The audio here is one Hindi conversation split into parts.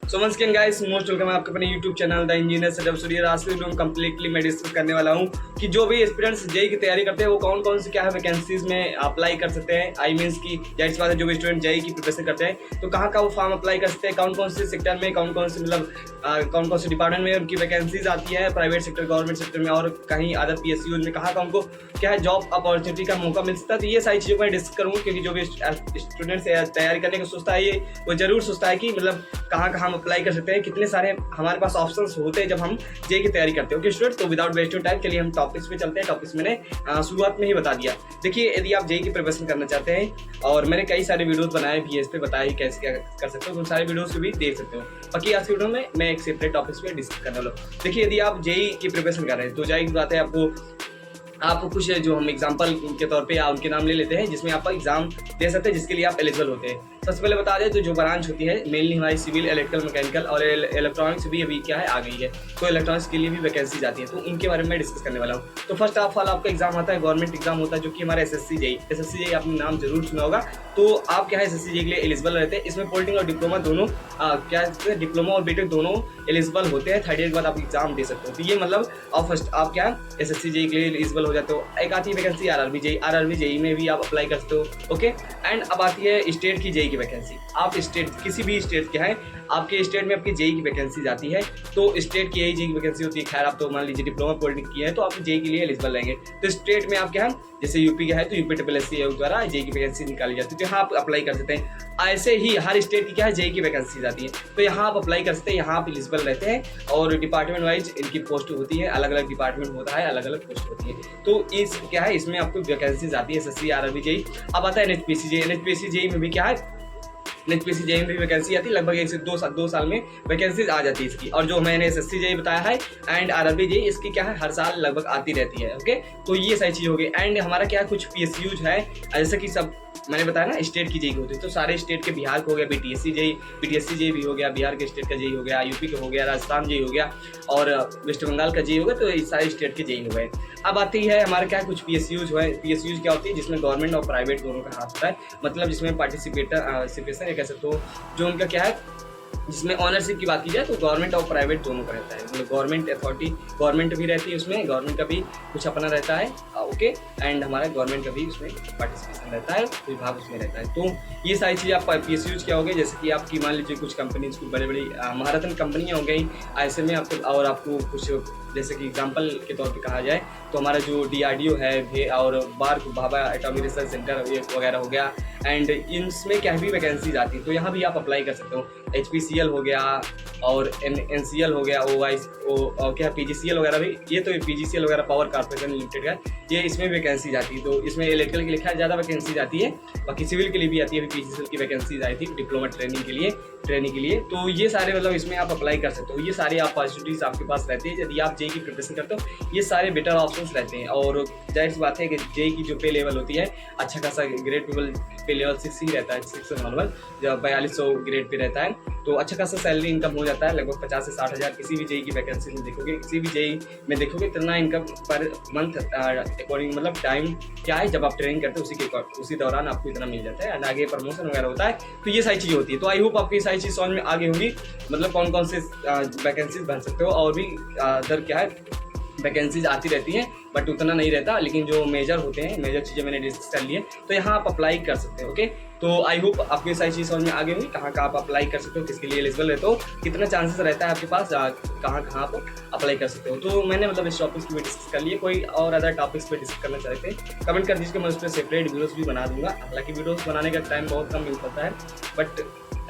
सो once again guys, most welcome आपके अपने YouTube channel the engineer setup studio. आज के वीडियो में कंप्लीटली मैं डिस्कस करने वाला हूं कि जो भी एस्पिरेंट्स जेई की तैयारी करते हैं वो कौन कौन सी क्या है वैकेंसीज में अप्लाई कर सकते हैं। आई मीन्स की जाहिर सी बात है, जो भी स्टूडेंट जेई की प्रिपरेशन करते हैं तो कहाँ वो फॉर्म अप्लाई कर सकते हैं, कौन कौन से सेक्टर में, कौन कौन से मतलब कौन कौन से डिपार्टमेंट में उनकी वैकेंसीज आती है, प्राइवेट सेक्टर, गवर्नमेंट सेक्टर में और कहीं अदर PSUs में कहाँ का उनको क्या है जॉब अपॉर्चुनिटी का मौका मिल सकता है। तो ये सारी चीज़ों को मैं डिस्कस करूँगा, क्योंकि जो भी स्टूडेंट्स तैयारी करने का सोचता है ये वो जरूर सोचता है कि मतलब कहाँ हम अप्लाई कर सकते हैं, कितने सारे हमारे पास ऑप्शंस होते हैं जब हम जेई की तैयारी करते हैं। ओके स्टूडेंट, तो विदाउट वेस्टिंग टाइम चलिए हम टॉपिक्स पे चलते हैं। टॉपिक्स मैंने शुरुआत में ही बता दिया। देखिए, यदि आप जेई की प्रिपरेशन करना चाहते हैं और मैंने कई सारे वीडियोस बनाए भी है, इस पे बताया कैसे क्या कर सकते हो, तो उन सारे वीडियोस को भी देख सकते हो। बाकी आज की वीडियो में मैं एक सेपरेट टॉपिक्स पे डिस्कस करने वाला हूँ। देखिए, यदि आप जेई की प्रिपरेशन कर रहे हैं तो जाहिर की बात है आपको कुछ जो हम एग्जाम्पल के तौर पे या उनके नाम ले लेते हैं जिसमें आप एग्जाम दे सकते हैं, जिसके लिए आप एलिजिबल होते हैं। सबसे पहले बता दें तो जो ब्रांच होती है मेनली हमारी सिविल, इलेक्ट्रिकल, मैकेनिकल और इलेक्ट्रॉनिक्स भी अभी क्या है आ गई है, तो इलेक्ट्रॉनिक्स के लिए भी वैकेंसी जाती है, तो उनके बारे में डिस्कस करने वाला हूँ। तो फर्स्ट ऑफ ऑल आपका एग्जाम आता है, गवर्नमेंट एग्जाम होता है जो कि हमारा SSC जेई आपने नाम जरूर सुना होगा। तो आप क्या है SSC जेई के लिए एलिजिबल रहते हैं। इसमें पॉलिटेक्निक और डिप्लोमा दोनों डिप्लोमा और बीटेक दोनों एलिजिबल होते हैं। थर्ड ईयर के बाद आप एग्जाम दे सकते हो। तो ये मतलब फर्स्ट आप क्या SSC जेई के लिए एलिजिबल हो जाते हो। एक आती है वैकेंसी आरआरबी जेई में भी आप अप्लाई कर सकते हो। ओके, एंड अब आती है स्टेट की जेई की वैकेंसी। आप स्टेट किसी भी स्टेट के हैं, आपके स्टेट में आपकी जेई की वैकेंसी जाती है, तो स्टेट की जेई की वैकेंसी होती है। खैर, आप तो मान लीजिए डिप्लोमा पॉलिटेक्निक की है तो आप जेई के लिए एलिजिबल रहेंगे। तो स्टेट में आप क्या है, जैसे यूपी का है तो यूपी SSC द्वारा जेई की वैकेंसी निकाली जाती है, तो यहाँ आप अप्लाई कर सकते हैं। ऐसे ही हर स्टेट की क्या है जेई की वैकेंसी जाती है, तो यहाँ आप अप्लाई कर सकते हैं, यहाँ आप एलिजिबल रहते हैं। और डिपार्टमेंट वाइज इनकी पोस्ट होती है, अलग अलग डिपार्टमेंट होता है, अलग अलग पोस्ट होती है। तो इस क्या है इसमें आपको वैकेंसीज आती है SSC, आरआरबी जेई। अब आता है NHPC जेई में भी क्या है, NHPC जेई में भी वैकेंसी आती है। लगभग 1 से 2 साल में वैकेंसीज आ जाती है इसकी। और जो मैंने SSC जेई बताया है एंड आरआरबी जेई, इसकी क्या है हर साल लगभग आती रहती है। ओके, तो ये सारी चीज़ हो गई। एंड हमारा क्या कुछ PSUs है, जैसे कि सब मैंने बताया ना स्टेट की जेई होती है, तो सारे स्टेट के, बिहार का हो गया BTSC जेई भी हो गया, बिहार के स्टेट का जेई हो गया, यूपी का हो गया, राजस्थान जेई हो गया और वेस्ट बंगाल का जेई हो गया, तो ये सारे स्टेट के जेई हो गए। अब आती है हमारे क्या कुछ PSUs है। PSUs क्या होती है, जिसमें गवर्नमेंट और प्राइवेट दोनों का हाथ होता है, मतलब जिसमें पार्टिसिपेशन या कह सकते हो जो उनका क्या है, जिसमें ऑनरशिप की बात की जाए तो गवर्नमेंट और प्राइवेट दोनों का रहता है। मतलब गवर्नमेंट अथॉरिटी, गवर्नमेंट भी रहती है उसमें, गवर्नमेंट का भी कुछ अपना रहता है। ओके, एंड हमारा गवर्नमेंट का भी उसमें पार्टिसिपेशन रहता है, विभाग उसमें रहता है। तो ये सारी चीज़ें आप PSUs क्या हो गई, जैसे कि आपकी मान लीजिए कुछ कंपनीज, कुछ बड़ी बड़ी महारथन कंपनियाँ हो गई, ऐसे में आपको और आपको कुछ जैसे कि एग्जाम्पल के तौर पे कहा जाए तो हमारा जो DRDO है और बार भाभा एटॉमिक रिसर्च सेंटर वगैरह हो गया, एंड इनमें क्या भी वैकेंसीज आती है, तो यहाँ भी आप अप्लाई कर सकते हो। HPCL हो गया और NCL हो गया, और क्या PGCL वगैरह भी, ये तो PGCL वगैरह पावर कॉर्पोरेशन लिमिटेड का, ये इसमें वैकेंसीज आती है। तो इसमें इलेक्ट्रिकल के लिए ज़्यादा वैकेंसीज आती है, बाकी सिविल के लिए भी आती है। अभी PGCL की वैकेंसीज आई थी डिप्लोमा ट्रेनिंग के लिए। तो ये सारे मतलब इसमें आप अप्लाई कर सकते हो। ये सारी अपॉर्चुनिटीज आपके पास रहती है यदि आप जेई की प्रिपरेशन करते हो। ये सारे बेटर ऑप्शंस रहते हैं। और जाहिर सी बात है कि जेई की जो पे लेवल होती है, अच्छा खासा ग्रेड पे लेवल 6 ही रहता है, 6 नॉर्मल, जब 4200 ग्रेड पे रहता है, तो अच्छा खासा सैलरी इनकम हो जाता है। लगभग 50 से 60 हज़ार किसी भी जेई की वैकेंसी में देखोगे, किसी भी जेई में देखोगे, इतना इनकम पर मंथ अकॉर्डिंग, मतलब टाइम क्या है जब आप ट्रेनिंग करते हो उसी दौरान आपको इतना मिल जाता है, एंड आगे प्रमोशन वगैरह होता है। तो ये सारी चीज़ें होती है। तो आई होप आपको ये सारी चीज़ समझ में आगे होंगी, मतलब कौन कौन से वैकेंसीज भर सकते हो। और भी अदर क्या है वैकेंसीज आती रहती हैं, बट उतना नहीं रहता, लेकिन जो मेजर होते हैं, मेजर चीज़ें मैंने डिस्कस कर ली है, तो यहाँ आप अप्लाई कर सकते हो। ओके, तो आई होप आपको ये सारी चीज़ समझ में आगे हुई, कहाँ आप अप्लाई कर सकते हो, किसके लिए एलिजिबल रहते हो, कितना चांसेस रहता है आपके पास, कहाँ आप अप्लाई कर सकते हो। तो मैंने मतलब इस टॉपिक्स पे डिस्कस कर लिए। कोई और अदर टॉपिक्स पे डिस्कस करना चाहते हैं कमेंट कर दीजिए, मैं उस पर सेपरेट वीडियोज़ भी बना दूंगा। हालांकि वीडियोज़ बनाने का टाइम बहुत कम मिल पाता है, but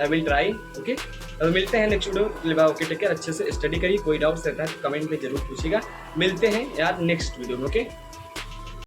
I will try. Okay, अब मिलते हैं next video. Okay, take care, अच्छे से स्टडी करिए। कोई डाउट्स रहता है तो कमेंट में जरूर पूछिएगा। मिलते हैं यार नेक्स्ट वीडियो में। ओके।